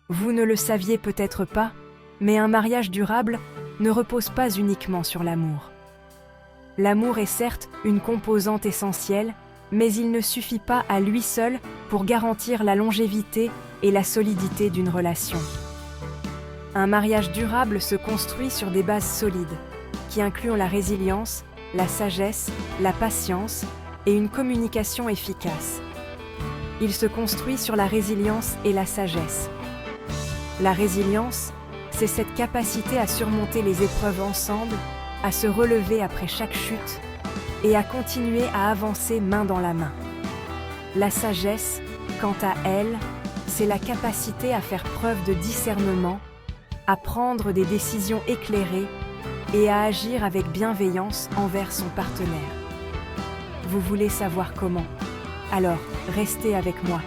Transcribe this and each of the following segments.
Vous ne le saviez peut-être pas, mais un mariage durable ne repose pas uniquement sur l'amour. L'amour est certes une composante essentielle, mais il ne suffit pas à lui seul pour garantir la longévité et la solidité d'une relation. Un mariage durable se construit sur des bases solides, qui incluent la résilience, la sagesse, la patience et une communication efficace. Il se construit sur la résilience et la sagesse. La résilience, c'est cette capacité à surmonter les épreuves ensemble, à se relever après chaque chute et à continuer à avancer main dans la main. La sagesse, quant à elle, c'est la capacité à faire preuve de discernement, à prendre des décisions éclairées et à agir avec bienveillance envers son partenaire. Vous voulez savoir comment? Alors, restez avec moi.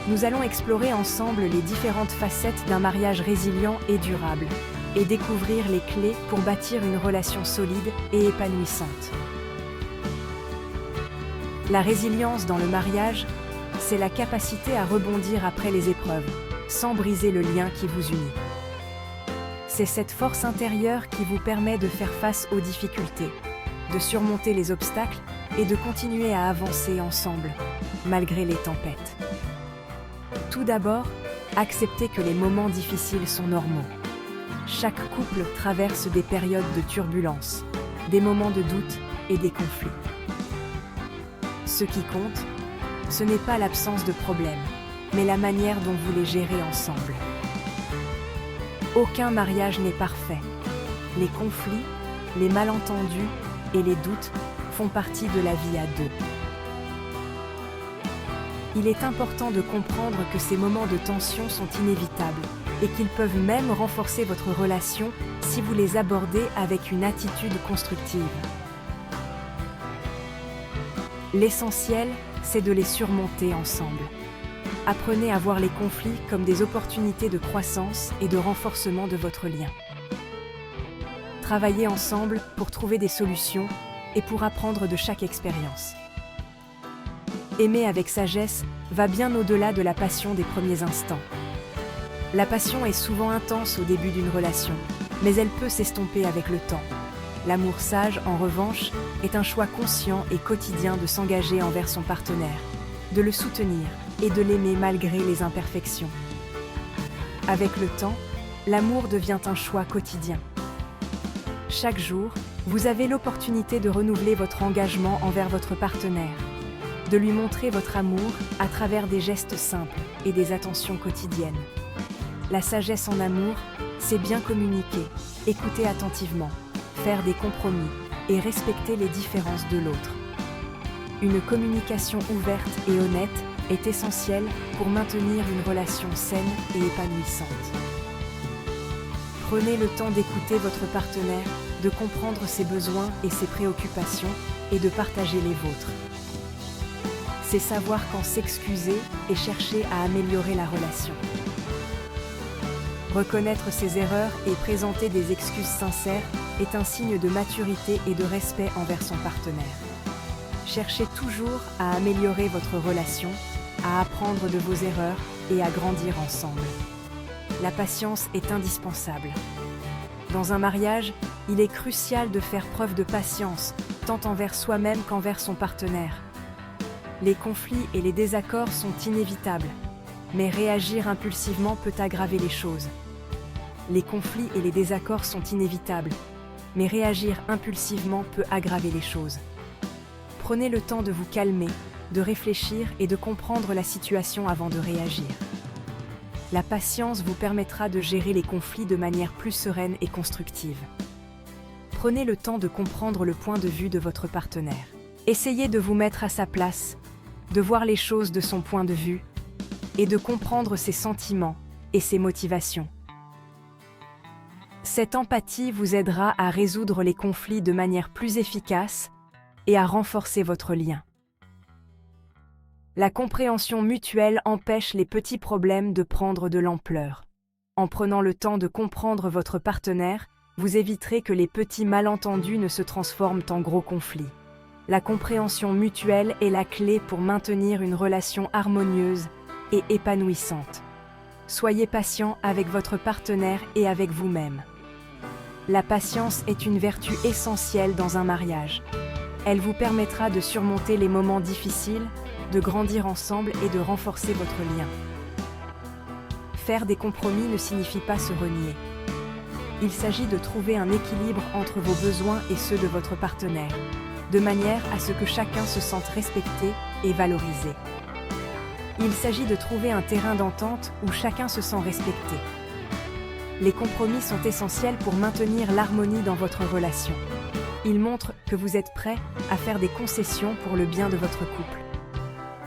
Nous allons explorer ensemble les différentes facettes d'un mariage résilient et durable, et découvrir les clés pour bâtir une relation solide et épanouissante. La résilience dans le mariage, c'est la capacité à rebondir après les épreuves, sans briser le lien qui vous unit. C'est cette force intérieure qui vous permet de faire face aux difficultés, de surmonter les obstacles et de continuer à avancer ensemble, malgré les tempêtes. Tout d'abord, acceptez que les moments difficiles sont normaux. Chaque couple traverse des périodes de turbulence, des moments de doute et des conflits. Ce qui compte, ce n'est pas l'absence de problèmes, mais la manière dont vous les gérez ensemble. Aucun mariage n'est parfait. Les conflits, les malentendus et les doutes font partie de la vie à deux. Il est important de comprendre que ces moments de tension sont inévitables et qu'ils peuvent même renforcer votre relation si vous les abordez avec une attitude constructive. L'essentiel, c'est de les surmonter ensemble. Apprenez à voir les conflits comme des opportunités de croissance et de renforcement de votre lien. Travaillez ensemble pour trouver des solutions et pour apprendre de chaque expérience. Aimer avec sagesse va bien au-delà de la passion des premiers instants. La passion est souvent intense au début d'une relation, mais elle peut s'estomper avec le temps. L'amour sage, en revanche, est un choix conscient et quotidien de s'engager envers son partenaire, de le soutenir et de l'aimer malgré les imperfections. Avec le temps, l'amour devient un choix quotidien. Chaque jour, vous avez l'opportunité de renouveler votre engagement envers votre partenaire, de lui montrer votre amour à travers des gestes simples et des attentions quotidiennes. La sagesse en amour, c'est bien communiquer, écouter attentivement, faire des compromis et respecter les différences de l'autre. Une communication ouverte et honnête est essentielle pour maintenir une relation saine et épanouissante. Prenez le temps d'écouter votre partenaire, de comprendre ses besoins et ses préoccupations et de partager les vôtres. C'est savoir quand s'excuser et chercher à améliorer la relation. Reconnaître ses erreurs et présenter des excuses sincères est un signe de maturité et de respect envers son partenaire. Cherchez toujours à améliorer votre relation, à apprendre de vos erreurs et à grandir ensemble. La patience est indispensable. Dans un mariage, il est crucial de faire preuve de patience, tant envers soi-même qu'envers son partenaire. Les conflits et les désaccords sont inévitables, mais réagir impulsivement peut aggraver les choses. Les conflits et les désaccords sont inévitables, mais réagir impulsivement peut aggraver les choses. Prenez le temps de vous calmer, de réfléchir et de comprendre la situation avant de réagir. La patience vous permettra de gérer les conflits de manière plus sereine et constructive. Prenez le temps de comprendre le point de vue de votre partenaire. Essayez de vous mettre à sa place, de voir les choses de son point de vue et de comprendre ses sentiments et ses motivations. Cette empathie vous aidera à résoudre les conflits de manière plus efficace et à renforcer votre lien. La compréhension mutuelle empêche les petits problèmes de prendre de l'ampleur. En prenant le temps de comprendre votre partenaire, vous éviterez que les petits malentendus ne se transforment en gros conflits. La compréhension mutuelle est la clé pour maintenir une relation harmonieuse et épanouissante. soyez patient avec votre partenaire et avec vous-même. La patience est une vertu essentielle dans un mariage. Elle vous permettra de surmonter les moments difficiles, de grandir ensemble et de renforcer votre lien. Faire des compromis ne signifie pas se renier. Il s'agit de trouver un équilibre entre vos besoins et ceux de votre partenaire, de manière à ce que chacun se sente respecté et valorisé. Il s'agit de trouver un terrain d'entente où chacun se sent respecté. Les compromis sont essentiels pour maintenir l'harmonie dans votre relation. Ils montrent que vous êtes prêt à faire des concessions pour le bien de votre couple.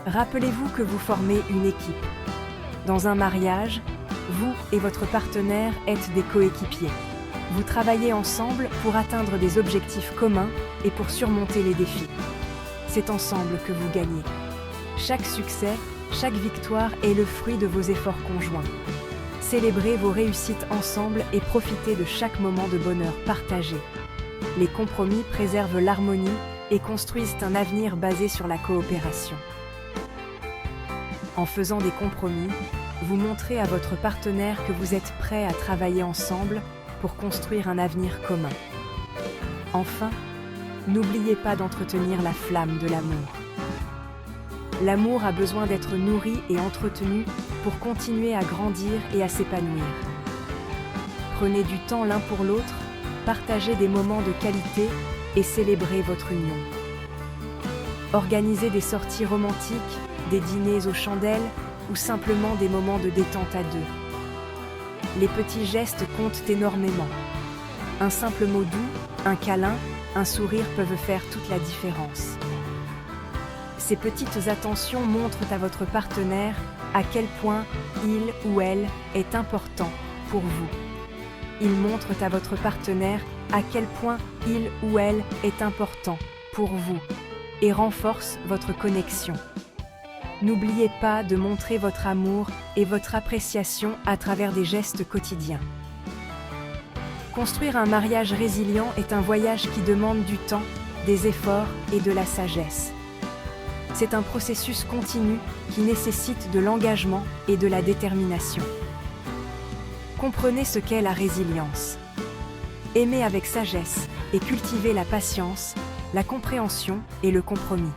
Rappelez-vous que vous formez une équipe. Dans un mariage, vous et votre partenaire êtes des coéquipiers. Vous travaillez ensemble pour atteindre des objectifs communs et pour surmonter les défis. C'est ensemble que vous gagnez. Chaque succès, chaque victoire est le fruit de vos efforts conjoints. Célébrez vos réussites ensemble et profitez de chaque moment de bonheur partagé. Les compromis préservent l'harmonie et construisent un avenir basé sur la coopération. En faisant des compromis, vous montrez à votre partenaire que vous êtes prêt à travailler ensemble pour construire un avenir commun. Enfin, n'oubliez pas d'entretenir la flamme de l'amour. L'amour a besoin d'être nourri et entretenu pour continuer à grandir et à s'épanouir. Prenez du temps l'un pour l'autre, partagez des moments de qualité et célébrez votre union. Organisez des sorties romantiques, des dîners aux chandelles ou simplement des moments de détente à deux. Les petits gestes comptent énormément. Un simple mot doux, un câlin, un sourire peuvent faire toute la différence. Ces petites attentions montrent à votre partenaire à quel point il ou elle est important pour vous. Ils montrent à votre partenaire à quel point il ou elle est important pour vous et renforcent votre connexion. N'oubliez pas de montrer votre amour et votre appréciation à travers des gestes quotidiens. Construire un mariage résilient est un voyage qui demande du temps, des efforts et de la sagesse. C'est un processus continu qui nécessite de l'engagement et de la détermination. Comprenez ce qu'est la résilience. Aimez avec sagesse et cultivez la patience, la compréhension et le compromis.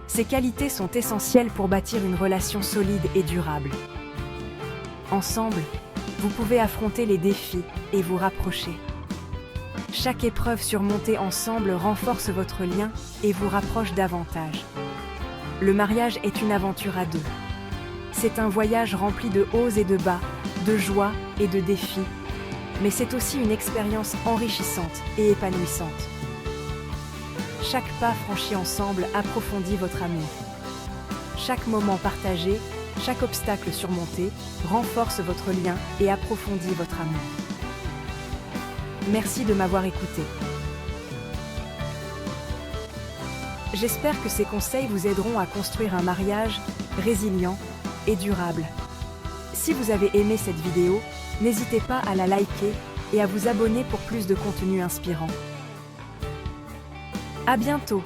Ces qualités sont essentielles pour bâtir une relation solide et durable. Ensemble, vous pouvez affronter les défis et vous rapprocher. Chaque épreuve surmontée ensemble renforce votre lien et vous rapproche davantage. Le mariage est une aventure à deux. C'est un voyage rempli de hauts et de bas, de joie et de défis, mais c'est aussi une expérience enrichissante et épanouissante. Chaque pas franchi ensemble approfondit votre amour. Chaque moment partagé, chaque obstacle surmonté renforce votre lien et approfondit votre amour. Merci de m'avoir écouté. J'espère que ces conseils vous aideront à construire un mariage résilient et durable. Si vous avez aimé cette vidéo, n'hésitez pas à la liker et à vous abonner pour plus de contenu inspirant. À bientôt!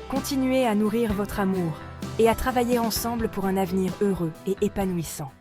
Continuez à nourrir votre amour et à travailler ensemble pour un avenir heureux et épanouissant.